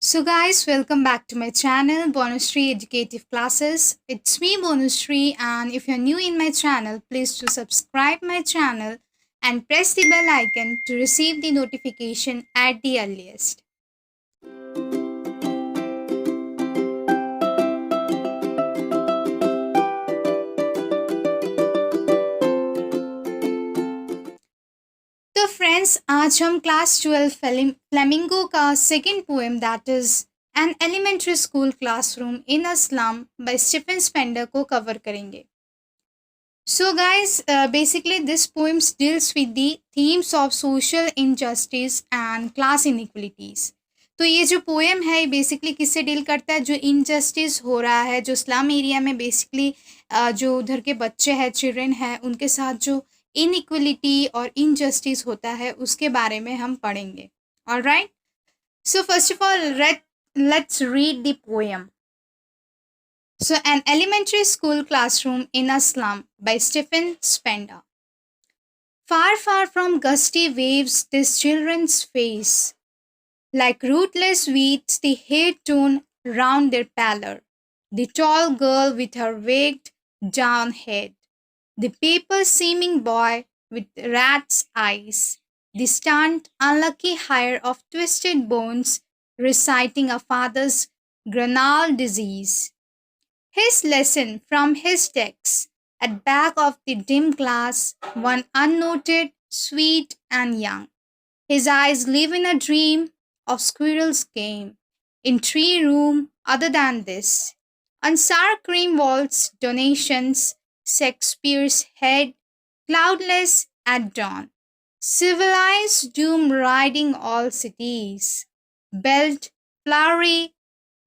So guys, welcome back to my channel Bonoshree Educative Classes. It's me Bonoshree, and if you're new in my channel, please do subscribe my channel and press the bell icon to receive the notification at the earliest. तो friends, आज हम class 12 Flamingo का second poem that is an elementary school classroom in a slum by Stephen Spender को cover करेंगे. So guys, basically this poem deals with the themes of social injustice and class inequalities. तो ये जो poem है basically किससे deal करता है? जो इनजस्टिस हो रहा है, जो स्लम एरिया में बेसिकली जो उधर के बच्चे हैं, चिल्ड्रन हैं, उनके साथ जो इनइक्वलिटी और इनजस्टिस होता है उसके बारे में हम पढ़ेंगे. Alright, so first of all let's read the poem. So, an elementary school classroom in a slum by Stephen Spender. Far, far from gusty waves, this children's face, like rootless weeds, the hair torn round their pallor. The tall girl with her waked down head, the paper-seeming boy with rat's eyes, the stunned, unlucky hire of twisted bones, reciting a father's granal disease. His lesson from his text, at back of the dim glass, one unnoted, sweet and young. His eyes live in a dream of squirrel's game, in tree room other than this. On sour cream walls, donations, Shakespeare's head, cloudless at dawn. Civilized doom riding all cities. Belt, flowery,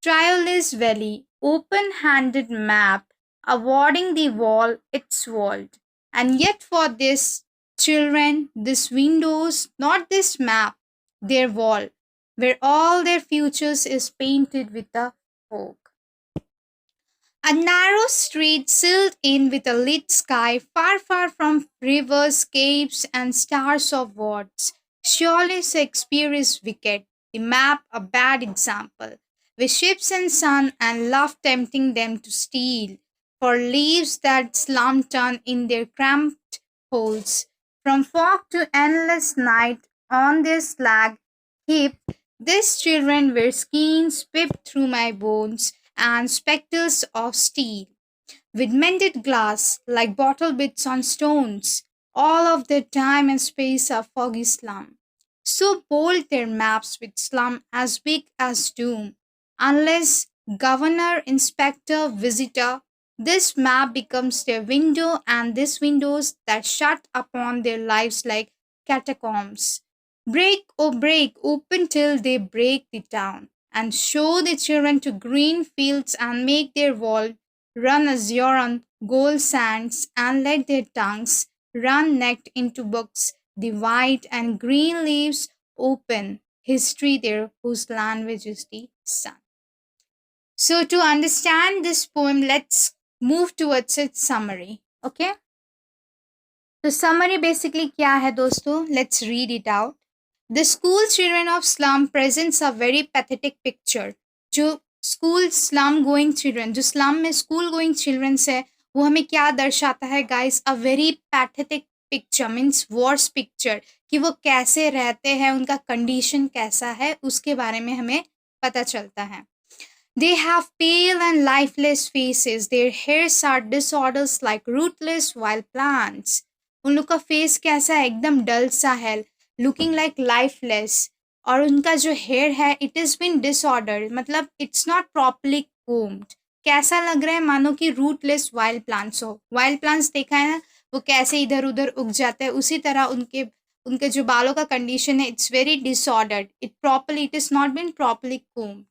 tireless valley, open-handed map, awarding the wall its world. And yet for this children, this windows, not this map, their wall, where all their futures is painted with a fog. A narrow street sealed in with a lit sky, far, far from rivers, caves, and stars of words. Surely Shakespeare is wicked, the map a bad example, with ships and sun and love tempting them to steal, for leaves that slum turn in their cramped holes. From fog to endless night on their slag heap, these children were skeins pipped through my bones and spectres of steel, with mended glass like bottle bits on stones, all of their time and space a foggy slum. So bold their maps with slum as big as doom. Unless governor, inspector, visitor, this map becomes their window, and these windows that shut upon their lives like catacombs. Break, oh break, open till they break the town, and show the children to green fields and make their wall run azure on gold sands, and let their tongues run necked into books, the white and green leaves open history there whose language is the sun. So to understand this poem, let's move towards its summary. Okay? तो summary basically क्या है दोस्तों? Let's read it out. The school children of slum presents a very pathetic picture. जो school slum going children, जो slum में school going children है, वो हमें क्या दर्शाता है guys? A very pathetic picture means worse picture, कि वो कैसे रहते हैं, उनका condition कैसा है, उसके बारे में हमें पता चलता है. They have pale and lifeless faces. Their hairs are disorders like rootless wild plants. उन लोग का फेस कैसा है? एकदम डल सा है, लुकिंग लाइक लाइफलेस. और उनका जो हेयर है इट इज़ बिन डिसऑर्डर, मतलब इट्स नॉट प्रॉपरली कोम्ड. कैसा लग रहा है? मानो कि रूटलेस वाइल्ड प्लांट्स हो. वाइल्ड प्लांट्स देखा है ना, वो कैसे इधर उधर उग जाते हैं, उसी तरह उनके उनके जो बालों का कंडीशन है it's very disordered. It is not been properly combed.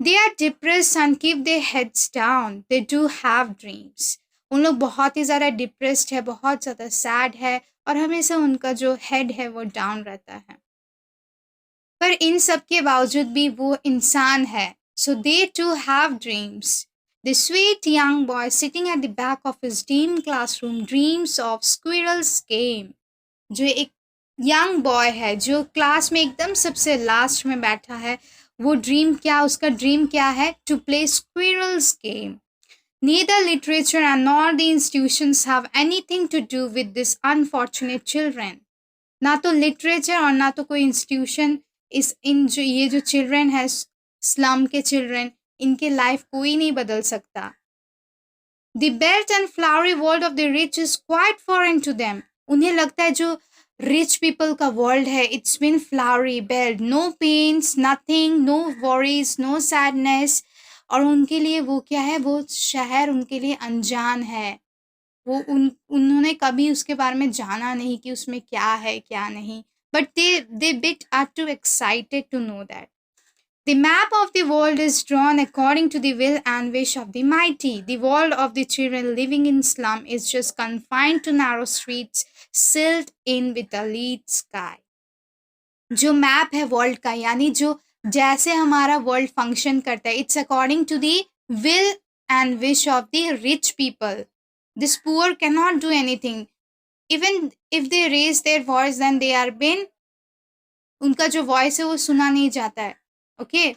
They are depressed and keep their heads down. They do have dreams. उन लोग बहुत ही ज़्यादा डिप्रेस्ड है, बहुत ज़्यादा सैड है, और हमेशा उनका जो हेड है वो डाउन रहता है. पर इन सब के बावजूद भी वो इंसान है. So they too have dreams. The sweet young boy sitting at the back of his dim classroom dreams of squirrel's game. जो एक यंग बॉय है जो क्लास में एकदम सबसे लास्ट में बैठा है, वो ड्रीम क्या, उसका ड्रीम क्या है? To play squirrels game. Neither literature and nor the institutions have anything to do with this unfortunate children. ना तो लिटरेचर और ना तो कोई इंस्टीट्यूशन ये जो चिल्ड्रन है, स्लम के चिल्ड्रन, इनके लाइफ कोई नहीं बदल सकता. The belt and flowery world of the rich is quite foreign to them. उन्हें लगता है जो रिच पीपल का वर्ल्ड है, it's been flowery belt, no pains, nothing, no worries, no sadness. और उनके लिए वो क्या है, वो शहर उनके लिए अनजान है. उन्होंने कभी उसके बारे में जाना नहीं कि उसमें क्या है क्या नहीं. But they bit are too excited to know that. The map of the world is drawn according to the will and wish of the mighty. The world of the children living in slum is just confined to narrow streets, sealed in with a lead sky. जो map है world का, यानी जो जैसे हमारा world function करता है, it's according to the will and wish of the rich people. This poor cannot do anything. Even if they raise their voice, then they are been, उनका जो वॉइस है वो सुना नहीं जाता है. ओके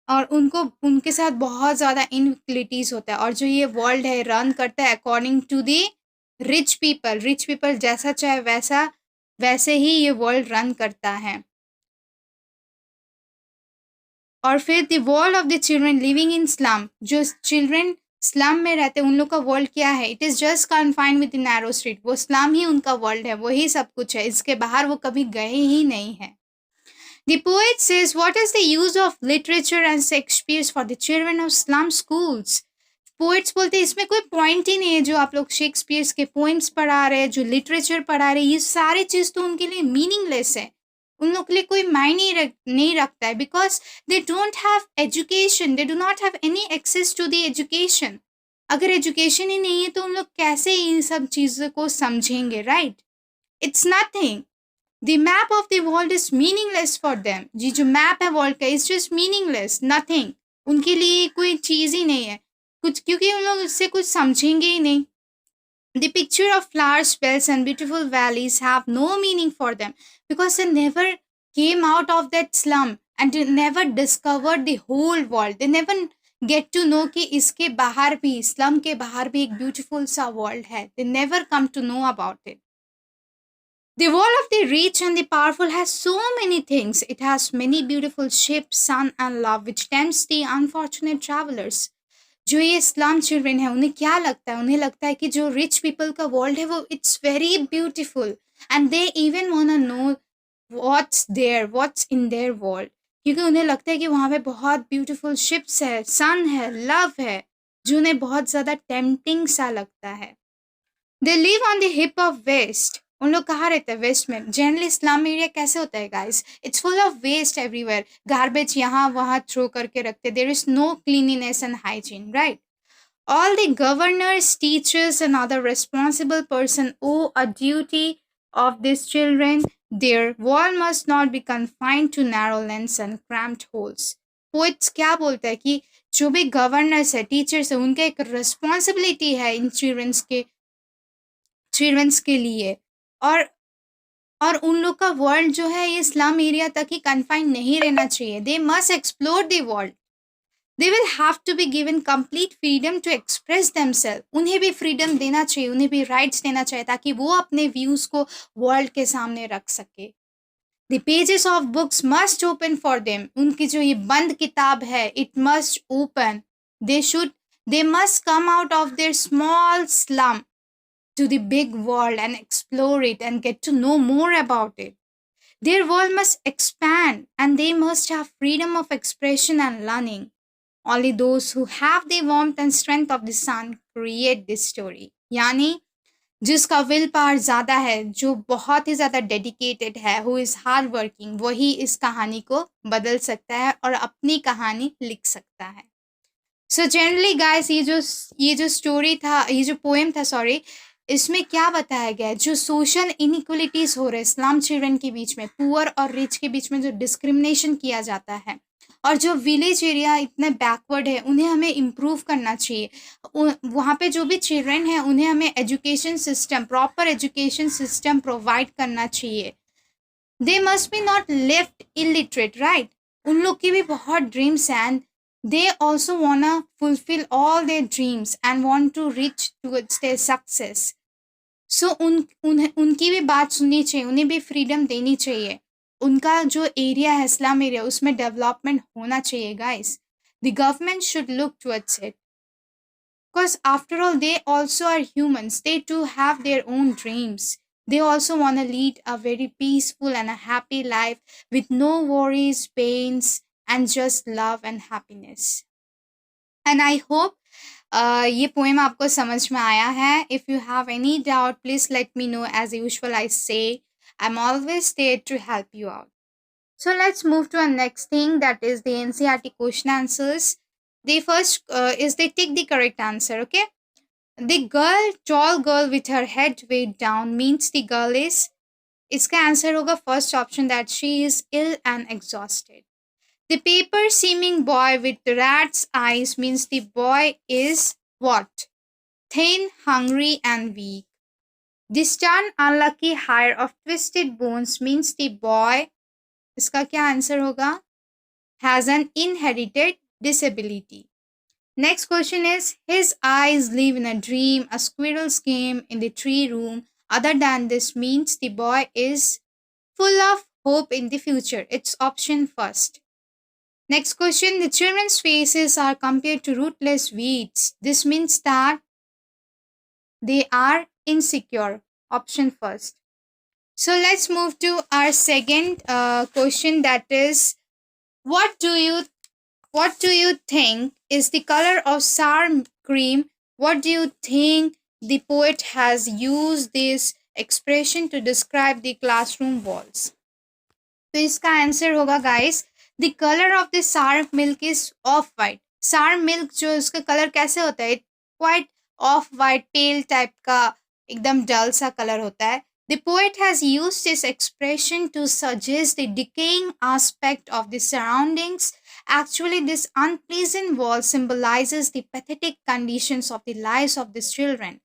और उनको उनके साथ बहुत ज़्यादा इनक्लिटीज होता है. और जो ये वर्ल्ड है रन करता है according to the rich people जैसा चाहे वैसे ही ये वर्ल्ड रन करता है. और फिर the world of the children living in slum, जो चिल्ड्रन स्लम में रहते हैं उन लोग का वर्ल्ड क्या है? It is just confined with narrow street. वो स्लम ही उनका वर्ल्ड है, वही सब कुछ है, इसके बाहर वो कभी गए ही नहीं है. The poet says, what is the use of literature and Shakespeare for the children of slum schools? Poets बोलते हैं इसमें कोई पॉइंट ही नहीं है. जो आप लोग शेक्सपियर्स के पोइम्स पढ़ा रहे हैं, जो लिटरेचर पढ़ा रहे हैं, ये सारी चीज़ तो उनके लिए मीनिंगलेस है. उन लोग के लिए कोई मायने नहीं रखता है. Because they don't have education, they do not have any access to the education. अगर एजुकेशन ही नहीं है तो उन लोग कैसे इन सब चीज़ों को समझेंगे, right? It's nothing. The map of the world is meaningless for them. जी जो मैप है वर्ल्ड का, इट्स जस्ट मीनिंगलेस, नथिंग. उनके लिए कोई चीज़ ही नहीं है कुछ, क्योंकि उन लोग इससे कुछ समझेंगे ही नहीं. The picture of flowers, bells, and beautiful valleys have no meaning for them because they never came out of that slum and they never discovered the whole world. They never get to know कि इसके बाहर भी, slum के बाहर भी एक beautiful सा world है. They never come to know about it. The world of the rich and the powerful has so many things. It has many beautiful ships, sun, and love, which tempts the unfortunate travelers. जो ये slum children है उन्हें क्या लगता है? उन्हें लगता है कि जो रिच पीपल का वर्ल्ड है वो it's very beautiful and they even want to know what's in their world. क्योंकि उन्हें लगता है कि वहाँ पे बहुत ब्यूटीफुल शिप्स है, सन है, लव है, जो उन्हें बहुत ज़्यादा टेम्पटिंग सा लगता है. They live on the heap of waste. उन लोग कहाँ रहते हैं? वेस्ट में. जनरली स्लम एरिया कैसे होता है guys? It's full of waste everywhere. Garbage यहाँ वहाँ थ्रो करके रखते. There is no cleanliness and hygiene, right? All the governors, teachers, and other responsible person owe a duty of these children. Their world must not be confined to narrow lanes and cramped holes. Poets क्या बोलता है कि जो भी governors है, teachers है, उनका एक रिस्पॉन्सिबिलिटी है इन चिल्ड्रंस के लिए. और उन लोग का वर्ल्ड जो है ये स्लम एरिया तक ही कन्फाइंड नहीं रहना चाहिए. They must explore the world. They will have to be given complete freedom to express themselves. उन्हें भी फ्रीडम देना चाहिए, उन्हें भी राइट्स देना चाहिए ताकि वो अपने व्यूज़ को वर्ल्ड के सामने रख सके. The pages of books must open for them. उनकी जो ये बंद किताब है, it must open. They must come out of their small slum to the big world and explore it and get to know more about it. Their world must expand and they must have freedom of expression and learning. Only those who have the warmth and strength of the sun create this story. यानी जिसका will power ज़्यादा है, जो बहुत ही ज़्यादा dedicated है, who is hard working, वही इस कहानी को बदल सकता है और अपनी कहानी लिख सकता है. सो जनरली गाइस ये जो स्टोरी था, ये जो पोएम था, सॉरी, इसमें क्या बताया गया है? जो सोशल इनइक्वलिटीज़ हो रहे हैं स्लम चिल्ड्रन के बीच में, पुअर और रिच के बीच में जो डिस्क्रिमिनेशन किया जाता है, और जो विलेज एरिया इतने बैकवर्ड है, उन्हें हमें इम्प्रूव करना चाहिए. वहाँ पे जो भी चिल्ड्रन हैं उन्हें हमें education system, proper education system provide करना चाहिए. They must be not left illiterate, right? उन लोग की भी बहुत ड्रीम्स हैं and they also wanna fulfill all their dreams and want to reach towards their success. So उनकी भी बात सुननी चाहिए, उन्हें भी फ्रीडम देनी चाहिए. उनका जो एरिया है स्लम एरिया उसमें डेवलपमेंट होना चाहिए guys. The government should look towards it. Because after all, they also are humans. They too have their own dreams. They also want to lead a very peaceful and a happy life with no worries, pains, and just love and happiness. And I hope ये poem आपको समझ में आया है. If you have any doubt, please let me know. As usual, I say I'm always there to help you out. So let's move to our next thing, that is the NCERT question answers. The first is they take the correct answer, okay? The girl, tall girl with her head weighed down means the girl is, इसका answer होगा first option, that she is ill and exhausted. The paper seeming boy with the rat's eyes means the boy is what? Thin, hungry and weak. The stern unlucky hair of twisted bones means the boy, इसका क्या answer होगा? Has an inherited disability. Next question is, his eyes live in a dream, a squirrel's game in the tree room. Other than this means the boy is full of hope in the future. It's option first. Next question, the children's faces are compared to rootless weeds. This means that they are insecure. Option first. So let's move to our second question, that is, what do you think is the color of sour cream? What do you think the poet has used this expression to describe the classroom walls? तो इसका answer होगा guys, the colour of the sour milk is off white. Sour milk जो उसका colour कैसे होता है, quite off white pale type का, एकदम डल सा कलर होता है. The poet has used this expression to suggest the decaying aspect of the surroundings. Actually, this unpleasant wall symbolizes the pathetic conditions of the lives of these children.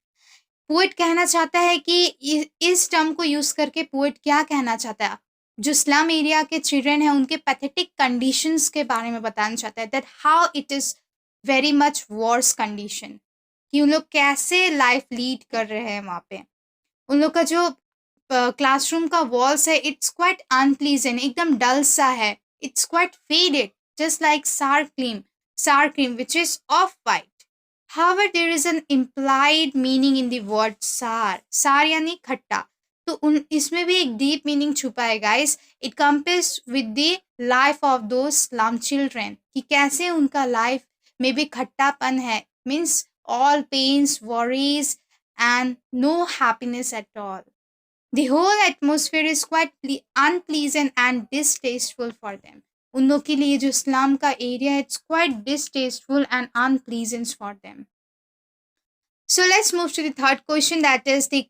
Poet कहना चाहता है कि इस टर्म को use करके poet क्या कहना चाहता है, जो स्लम एरिया के चिल्ड्रन हैं उनके पैथेटिक कंडीशंस के बारे में बताना चाहता है, that how it is very much worse condition, कि उन लोग कैसे लाइफ लीड कर रहे हैं वहाँ पे. उन लोग का जो क्लासरूम का वॉल्स है, इट्स क्वाइट अनप्लीजेंट, एकदम डल सा है, it's quite faded, just like sour cream which is off white. However, there is an implied meaning in the word सार यानी खट्टा, तो इसमें भी एक डीप मीनिंग छुपा है guys. It compares with the life of those slum children, कि कैसे उनका लाइफ में भी खट्टापन है, means all pains, worries, and no happiness at all. The whole atmosphere is quite unpleasant and distasteful for them. उन लोग के लिए जो स्लम का एरिया है, it's quite distasteful and unpleasant for them. So let's move to the third question, that is the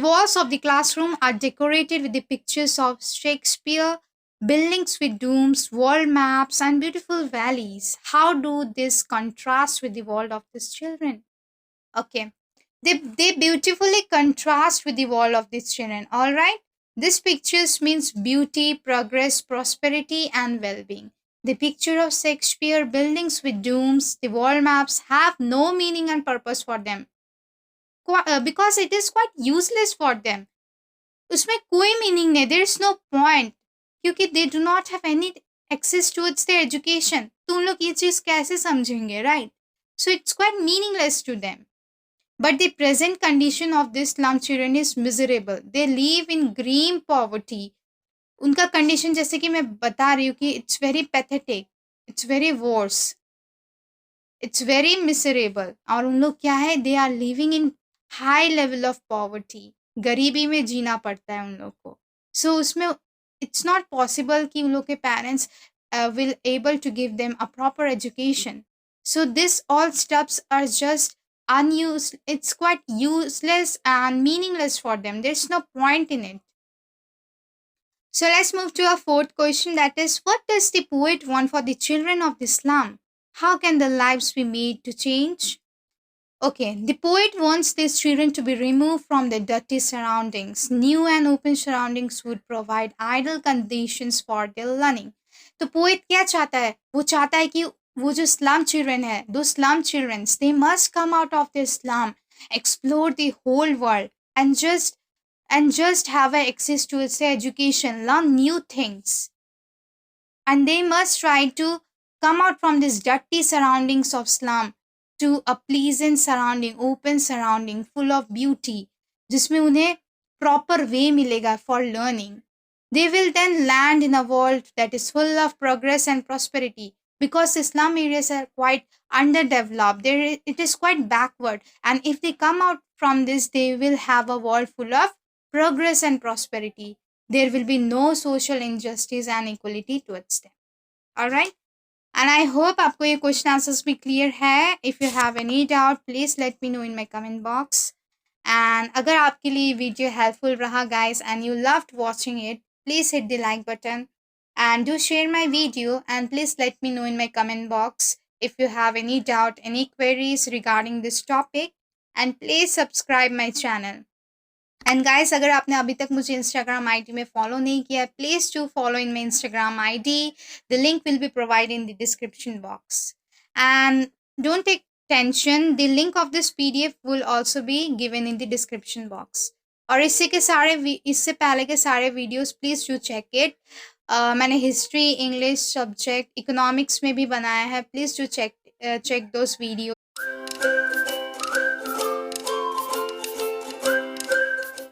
walls of the classroom are decorated with the pictures of Shakespeare, buildings with domes, world maps, and beautiful valleys. How do this contrast with the world of these children? Okay, they beautifully contrast with the world of these children. All right, this pictures means beauty, progress, prosperity, and well-being. The picture of Shakespeare, buildings with domes, the world maps have no meaning and purpose for them, because it is quite useless for them. उसमें कोई meaning नहीं, there is no point, क्योंकि they do not have any access towards their education. तो उन लोग ये चीज़ कैसे समझेंगे, right? So it's quite meaningless to them. But the present condition of this slum children is miserable. They live in grim poverty. उनका condition जैसे कि मैं बता रही हूँ कि it's very pathetic, it's very worse, it's very miserable. और उन लोग क्या है, they are living in high level of poverty. गरीबी में जीना पड़ता है उन लोग को. सो उसमें इट्स नॉट पॉसिबल कि उन लोग के parents will able to give them a proper education. So this all steps are just unused. It's quite useless and meaningless for them. There's no point in it. So let's move to our fourth question, that is, what does the poet want for the children of the slum? How can their lives be made to change? Okay, the poet wants these children to be removed from their dirty surroundings. New and open surroundings would provide ideal conditions for their learning. तो poet क्या चाहता है, वो चाहता है कि वो जो स्लम चिल्ड्रन है, दो slum childrens, they must come out of the slum, explore the whole world, and just have access to its education, learn new things, and they must try to come out from these dirty surroundings of slum to a pleasant surrounding, open surrounding, full of beauty, जिसमें उन्हें proper way मिलेगा for learning. They will then land in a world that is full of progress and prosperity, because the slum areas are quite underdeveloped. It is quite backward, and if they come out from this, they will have a world full of progress and prosperity. There will be no social injustice and equality towards them. All right. And I hope आपको ये question answers भी clear है. If you have any doubt, please let me know in my comment box. And अगर आपके लिए video helpful रहा guys and you loved watching it, please hit the like button and do share my video, and please let me know in my comment box if you have any doubt, any queries regarding this topic, and please subscribe my channel. And guys, अगर आपने अभी तक मुझे Instagram ID में follow नहीं किया, please to follow in my Instagram ID. The link will be provide in the description box. And don't take tension, the link of this PDF will also be given in the description box. और इससे पहले के सारे videos please do check it. मैंने history, English subject, economics में भी बनाया है. Please do check those video.